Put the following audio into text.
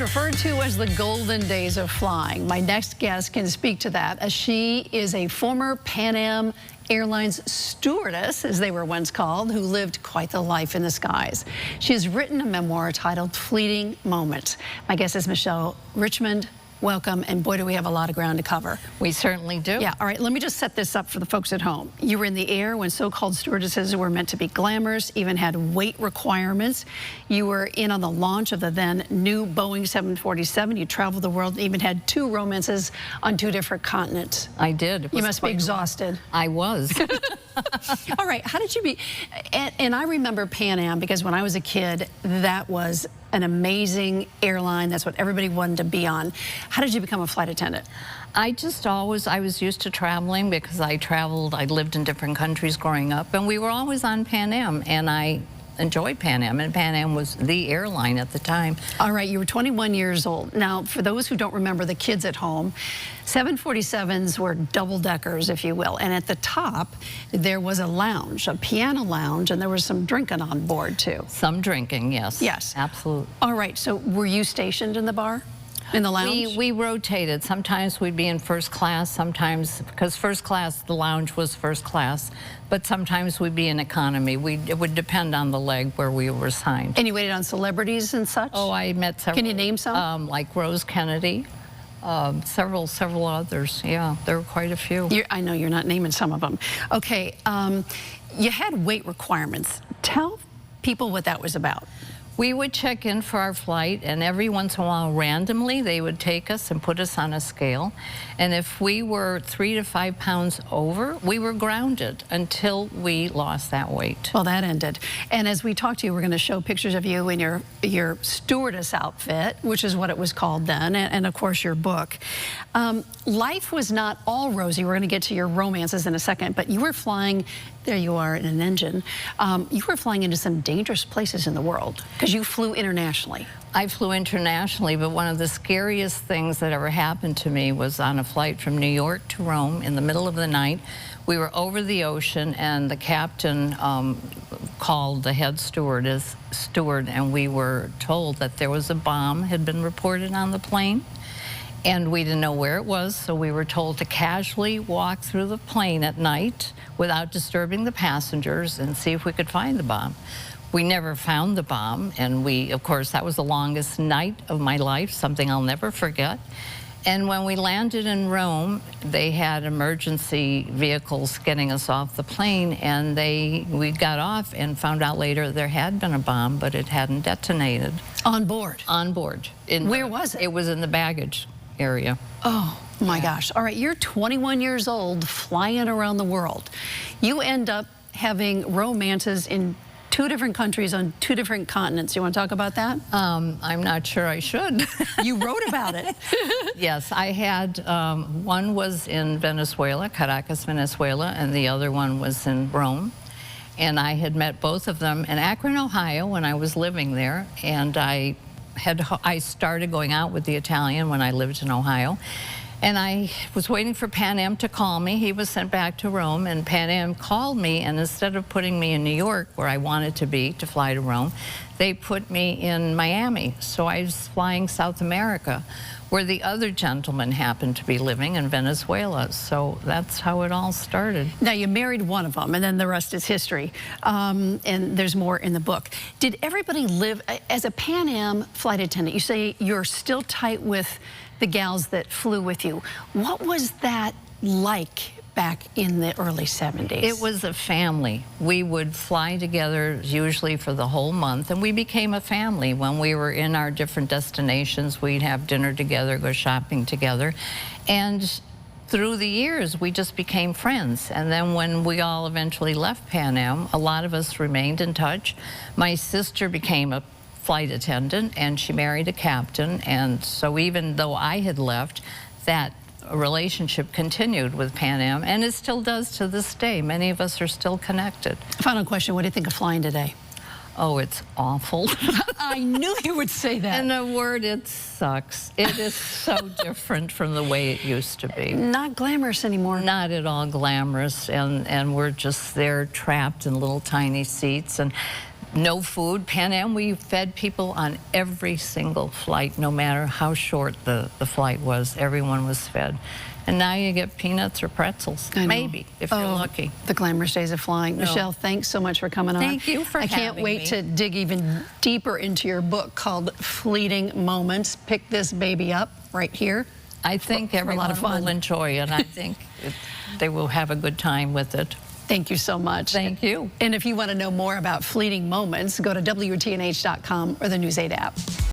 referred to as the golden days of flying. My next guest can speak to that, as she is a former Pan Am Airlines stewardess, as they were once called, who lived quite the life in the skies. She has written a memoir titled Fleeting Moments. My guest is Michelle Richmond. Welcome, and boy, do we have a lot of ground to cover. We certainly do. Yeah, all right, let me just set this up for the folks at home. You were in the air when so-called stewardesses were meant to be glamorous, even had weight requirements. You were in on the launch of the then new Boeing 747. You traveled the world and even had 2 romances on 2 different continents. I did. You must be exhausted. I was. All right, how did you be? And I remember Pan Am because when I was a kid, that was an amazing airline. That's what everybody wanted to be on. How did you become a flight attendant? I was used to traveling because I lived in different countries growing up, and we were always on Pan Am, and I enjoyed Pan Am, and Pan Am was the airline at the time. All right, you were 21 years old. Now, for those who don't remember, the kids at home, 747s were double-deckers, if you will, and at the top, there was a lounge, a piano lounge, and there was some drinking on board, too. Some drinking, yes. Yes. Absolutely. All right, so were you stationed in the bar? In the lounge? We rotated. Sometimes we'd be in first class, sometimes, because first class, the lounge was first class, but sometimes we'd be in economy. It would depend on the leg where we were assigned. And you waited on celebrities and such? Oh, I met several. Can you name some? Like Rose Kennedy, several others. Yeah, there were quite a few. I know you're not naming some of them. Okay, you had weight requirements. Tell people what that was about. We would check in for our flight, and every once in a while, randomly, they would take us and put us on a scale. And if we were 3 to 5 pounds over, we were grounded until we lost that weight. Well, that ended. And as we talk to you, we're going to show pictures of you in your stewardess outfit, which is what it was called then, and of course, your book. Life was not all rosy. We're going to get to your romances in a second, but you were flying. There you are in an engine. You were flying into some dangerous places in the world because you flew internationally. I flew internationally, but one of the scariest things that ever happened to me was on a flight from New York to Rome in the middle of the night. We were over the ocean, and the captain called the head steward, and we were told that there was a bomb had been reported on the plane. And we didn't know where it was, so we were told to casually walk through the plane at night without disturbing the passengers and see if we could find the bomb. We never found the bomb, and of course, that was the longest night of my life, something I'll never forget. And when we landed in Rome, they had emergency vehicles getting us off the plane, and we got off and found out later there had been a bomb, but it hadn't detonated. On board? On board. Where was it? It was in the baggage area. Oh my gosh. All right, you're 21 years old flying around the world. You end up having romances in 2 different countries on 2 different continents. You want to talk about that? I'm not sure I should. You wrote about it. Yes, I had, one was in Venezuela, Caracas, Venezuela, and the other one was in Rome. And I had met both of them in Akron, Ohio when I was living there, and I started going out with the Italian when I lived in Ohio. And I was waiting for Pan Am to call me. He was sent back to Rome, and Pan Am called me, and instead of putting me in New York, where I wanted to be to fly to Rome, they put me in Miami. So I was flying South America, where the other gentleman happened to be living in Venezuela. So that's how it all started. Now, you married one of them, and then the rest is history. And there's more in the book. Did everybody live, as a Pan Am flight attendant, you say you're still tight with the gals that flew with you. What was that like back in the early 70s? It was a family. We would fly together usually for the whole month, and we became a family. When we were in our different destinations, we'd have dinner together, go shopping together, and through the years, we just became friends. And then when we all eventually left Pan Am, a lot of us remained in touch. My sister became a flight attendant, and she married a captain, and so even though I had left, that relationship continued with Pan Am, and it still does to this day. Many of us are still connected. Final question, what do you think of flying today? Oh, it's awful. I knew you would say that. In a word, it sucks. It is so different from the way it used to be. Not glamorous anymore. Not at all glamorous, and we're just there trapped in little tiny seats. And no food. Pan Am, we fed people on every single flight, no matter how short the flight was. Everyone was fed. And now you get peanuts or pretzels, maybe, if you're lucky. The glamorous days of flying. No. Michelle, thanks so much for coming on. Thank you for having me. I can't wait to dig even deeper into your book called Fleeting Moments. Pick this baby up right here. I think everyone will enjoy it. I think they will have a good time with it. Thank you so much. Thank you. And if you want to know more about fleeting moments, go to WTNH.com or the News 8 app.